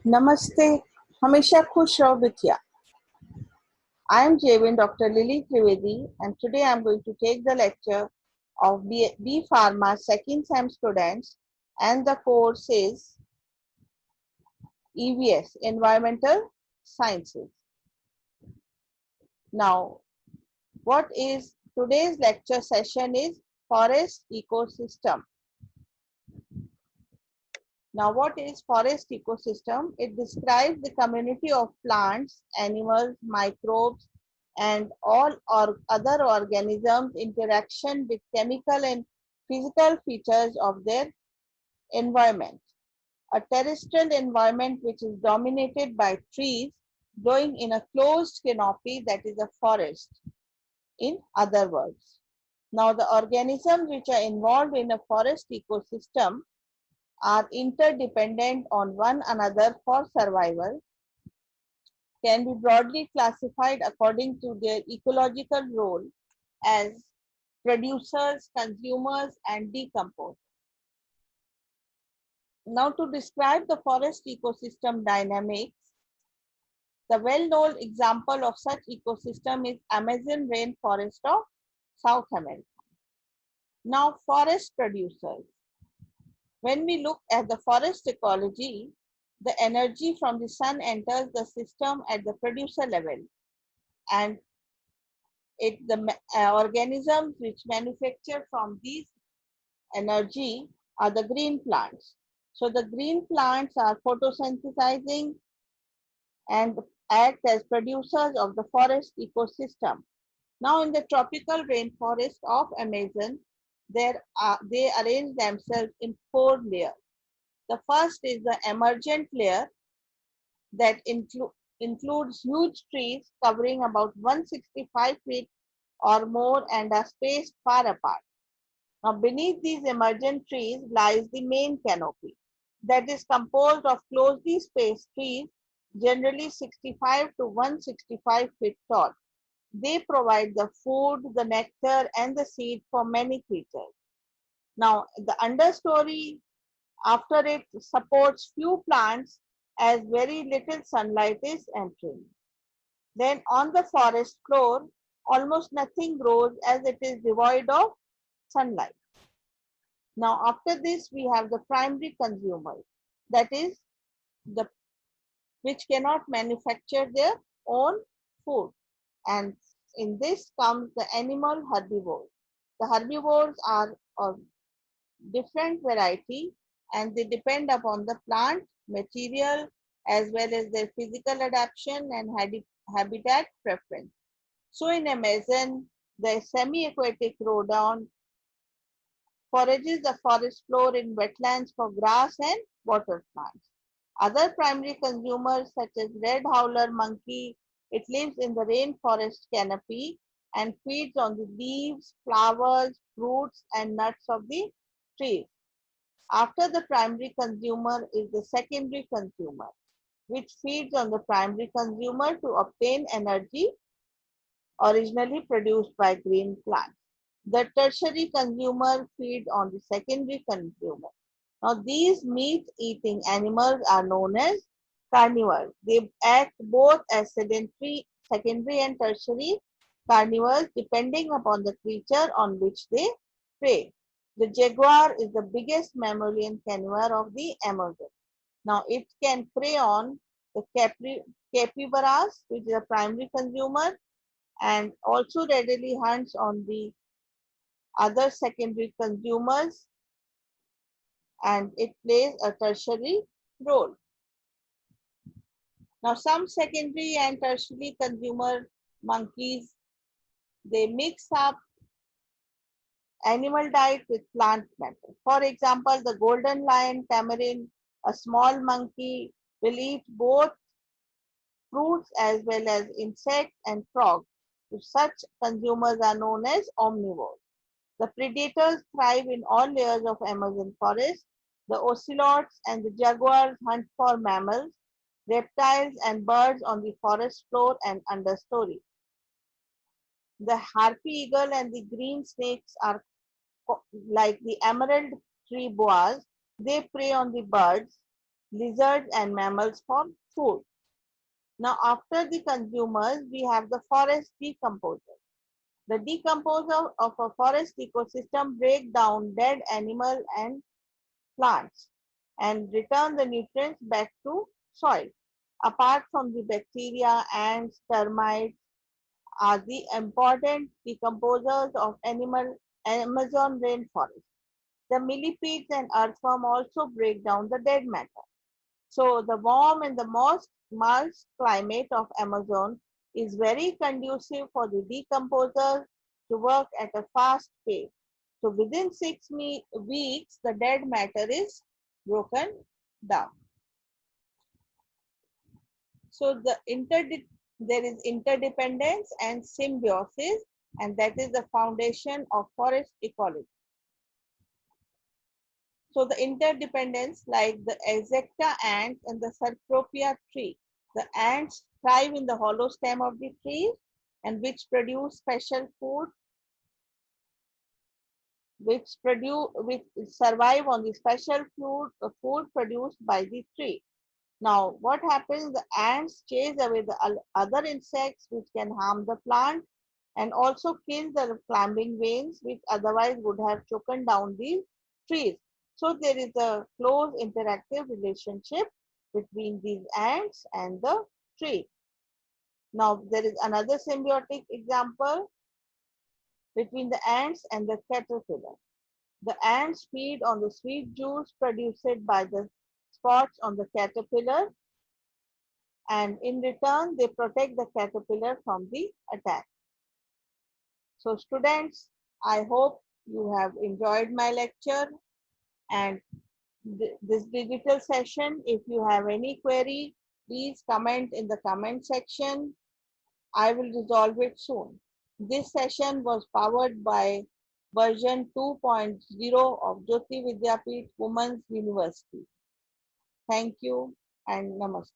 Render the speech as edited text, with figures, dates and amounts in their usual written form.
Namaste, हमेशा खुश रहो बिटिया. I am Jevin Dr. Lily Trivedi and today I am going to take the lecture of B Pharma second sem students and the course is EVS, Environmental Sciences. Now, what is today's lecture session is forest ecosystem. Now, what is forest ecosystem? It describes the community of plants, animals, microbes, and all or other organisms' interaction with chemical and physical features of their environment. A terrestrial environment which is dominated by trees growing in a closed canopy, that is a forest, in other words. Now, the organisms which are involved in a forest ecosystem are interdependent on one another for survival, can be broadly classified according to their ecological role as producers, consumers, and decomposers. Now, to describe the forest ecosystem dynamics, the well-known example of such ecosystem is Amazon rainforest of South America. Now, forest producers. When we look at the forest ecology, the energy from the sun enters the system at the producer level, and the organisms which manufacture from these energy are the green plants. So the green plants are photosynthesizing and act as producers of the forest ecosystem. Now in the tropical rainforest of Amazon, they arrange themselves in 4 layers. The first is the emergent layer that includes huge trees covering about 165 feet or more and are spaced far apart. Now, beneath these emergent trees lies the main canopy that is composed of closely spaced trees, generally 65 to 165 feet tall. They provide the food, the nectar, and the seed for many creatures. Now, the understory after it supports few plants as very little sunlight is entering. Then on the forest floor, almost nothing grows as it is devoid of sunlight. Now after this, we have the primary consumers, that is the which cannot manufacture their own food. And in this comes the animal herbivores. The herbivores are of different variety and they depend upon the plant material as well as their physical adaptation and habitat preference. So in Amazon, the semi-aquatic rodent forages the forest floor in wetlands for grass and water plants. Other primary consumers such as red howler monkey, it lives in the rainforest canopy and feeds on the leaves, flowers, fruits and nuts of the trees. After the primary consumer is the secondary consumer, which feeds on the primary consumer to obtain energy originally produced by green plants. The tertiary consumer feeds on the secondary consumer. Now, these meat-eating animals are known as carnivores. They act both as sedentary, secondary and tertiary carnivores depending upon the creature on which they prey. The jaguar is the biggest mammalian carnivore of the Amazon. Now, it can prey on the capybaras, which is a primary consumer, and also readily hunts on the other secondary consumers, and it plays a tertiary role. Now, some secondary and tertiary consumer monkeys, they mix up animal diet with plant matter. For example, the golden lion tamarin, a small monkey, will eat both fruits as well as insects and frogs. So such consumers are known as omnivores. The predators thrive in all layers of Amazon forest. The ocelots and the jaguars hunt for mammals, reptiles and birds on the forest floor and understory. The harpy eagle and the green snakes are like the emerald tree boas. They prey on the birds. lizards and mammals for food. Now, after the consumers, we have the forest decomposer. The decomposer of a forest ecosystem break down dead animal and plants and return the nutrients back to soil. Apart from the bacteria, ants, termites are the important decomposers of Amazon rainforest. The millipedes and earthworm also break down the dead matter. So the warm and the moist climate of Amazon is very conducive for the decomposers to work at a fast pace. So within 6 weeks, the dead matter is broken down. So there is interdependence and symbiosis, and that is the foundation of forest ecology. So the interdependence, like the Execta ants and the Cecropia tree. The ants thrive in the hollow stem of the tree and which produce special food, which survive on the special food produced by the tree. Now, what happens? The ants chase away the other insects which can harm the plant and also kill the climbing veins which otherwise would have choken down the trees. So there is a close interactive relationship between these ants and the tree. Now, there is another symbiotic example between the ants and the caterpillar. The ants feed on the sweet juice produced by the spots on the caterpillar, and in return they protect the caterpillar from the attack. So students, I hope you have enjoyed my lecture and this digital session. If you have any query, please comment in the comment section. I will resolve it soon. This session was powered by version 2.0 of Jyoti Vidyapeeth Women's University. Thank you and namaste.